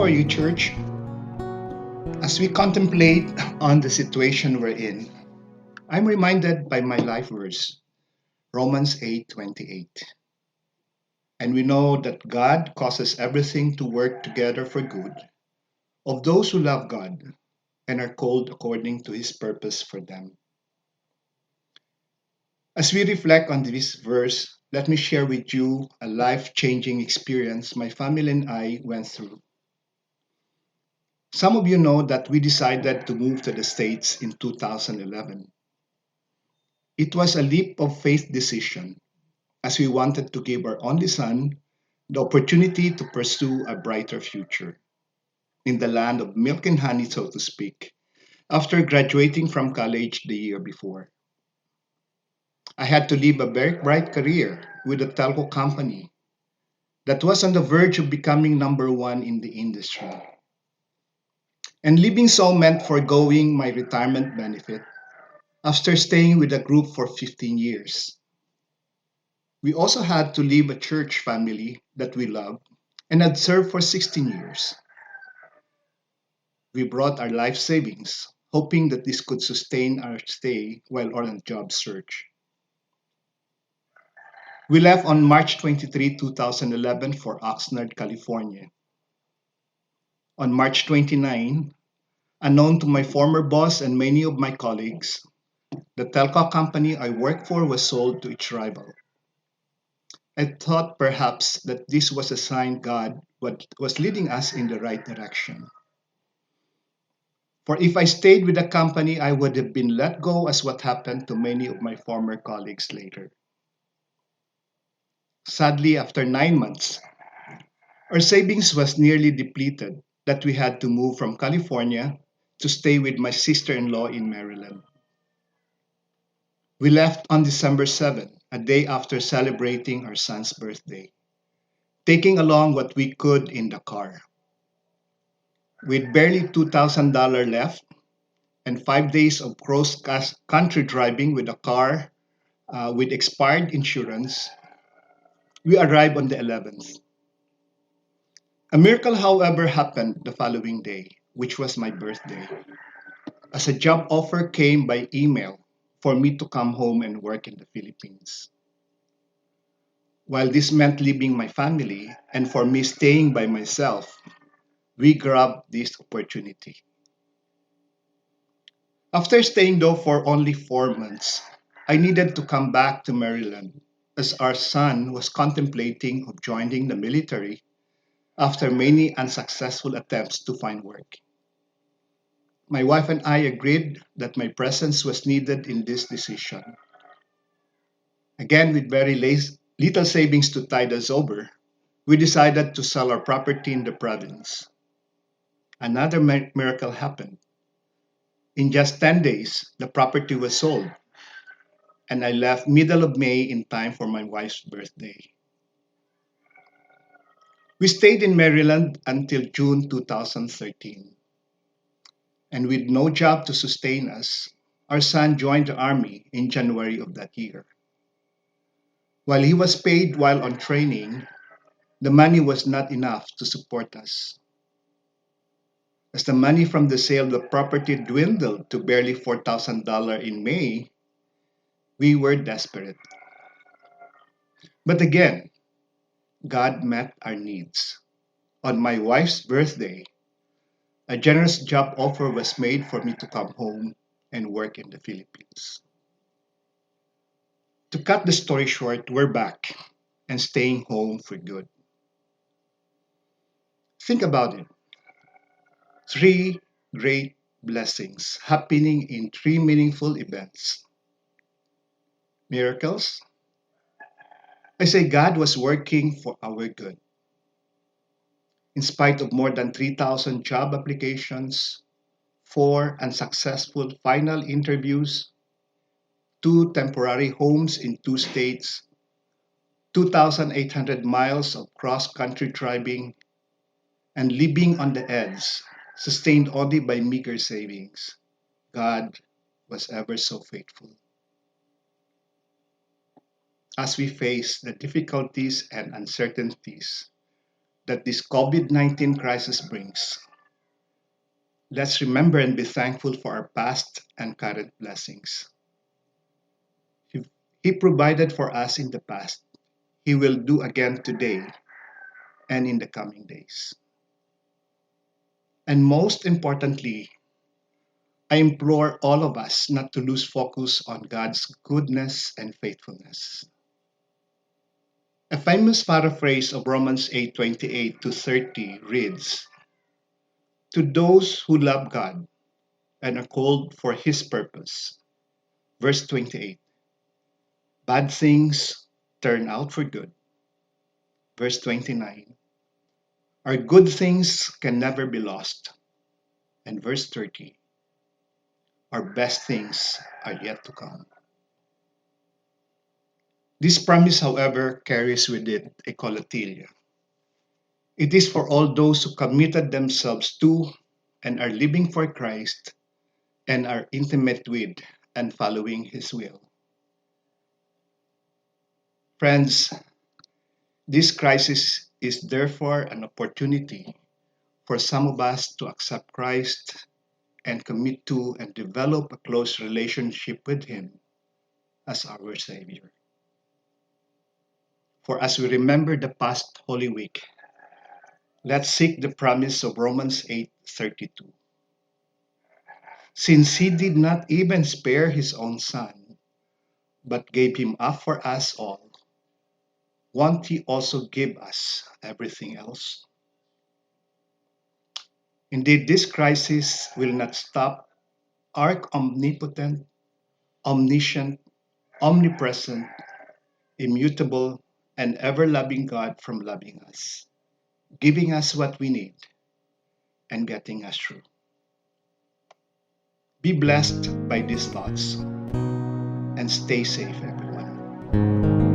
for you, church. As we contemplate on the situation we're in, I'm reminded by my life verse, Romans 8:28. And we know that God causes everything to work together for good of those who love God and are called according to his purpose for them. As we reflect on this verse, let me share with you a life-changing experience my family and I went through. Some of you know that we decided to move to the States in 2011. It was a leap of faith decision as we wanted to give our only son the opportunity to pursue a brighter future in the land of milk and honey, so to speak, after graduating from college the year before. I had to leave a very bright career with a telco company that was on the verge of becoming number one in the industry. And leaving so meant foregoing my retirement benefit after staying with the group for 15 years. We also had to leave a church family that we loved and had served for 16 years. We brought our life savings, hoping that this could sustain our stay while on a job search. We left on March 23, 2011 for Oxnard, California. On March 29, unknown to my former boss and many of my colleagues, the telco company I worked for was sold to its rival. I thought perhaps that this was a sign God was leading us in the right direction. For if I stayed with the company, I would have been let go, as what happened to many of my former colleagues later. Sadly, after 9 months, our savings was nearly depleted that we had to move from California to stay with my sister-in-law in Maryland. We left on December 7, a day after celebrating our son's birthday, taking along what we could in the car. With barely $2,000 left and 5 days of cross-country driving with a car with expired insurance, we arrived on the 11th. A miracle, however, happened the following day, which was my birthday, as a job offer came by email for me to come home and work in the Philippines. While this meant leaving my family and for me staying by myself, we grabbed this opportunity. After staying though for only 4 months, I needed to come back to Maryland as our son was contemplating of joining the military after many unsuccessful attempts to find work. My wife and I agreed that my presence was needed in this decision. Again, with very little savings to tide us over, we decided to sell our property in the province. Another miracle happened. In just 10 days, the property was sold, and I left middle of May in time for my wife's birthday. We stayed in Maryland until June 2013, and with no job to sustain us, our son joined the army in January of that year. While he was paid while on training, the money was not enough to support us. As the money from the sale of the property dwindled to barely $4,000 in May, we were desperate. But again, God met our needs. On my wife's birthday, a generous job offer was made for me to come home and work in the Philippines. To cut the story short, we're back and staying home for good. Think about it. Three great blessings happening in three meaningful events. Miracles? I say God was working for our good. In spite of more than 3,000 job applications, four unsuccessful final interviews, two temporary homes in two states, 2,800 miles of cross-country driving, and living on the edge, sustained only by meager savings, God was ever so faithful. As we face the difficulties and uncertainties, that this COVID-19 crisis brings, let's remember and be thankful for our past and current blessings. He, he provided for us in the past. He will do again today and in the coming days. And most importantly, I implore all of us not to lose focus on God's goodness and faithfulness. A famous paraphrase of Romans 8:28 to 30 reads, "To those who love God and are called for his purpose." Verse 28, "Bad things turn out for good." Verse 29, "Our good things can never be lost." And verse 30, "Our best things are yet to come." This promise, however, carries with it a colatilia. It is for all those who committed themselves to and are living for Christ and are intimate with and following his will. Friends, this crisis is therefore an opportunity for some of us to accept Christ and commit to and develop a close relationship with him as our Savior. For as we remember the past Holy Week, let's seek the promise of Romans 8:32. Since he did not even spare his own son, but gave him up for us all, won't he also give us everything else? Indeed, this crisis will not stop our omnipotent, omniscient, omnipresent, immutable, and ever loving God from loving us, giving us what we need, and getting us through. Be blessed by these thoughts and stay safe, everyone.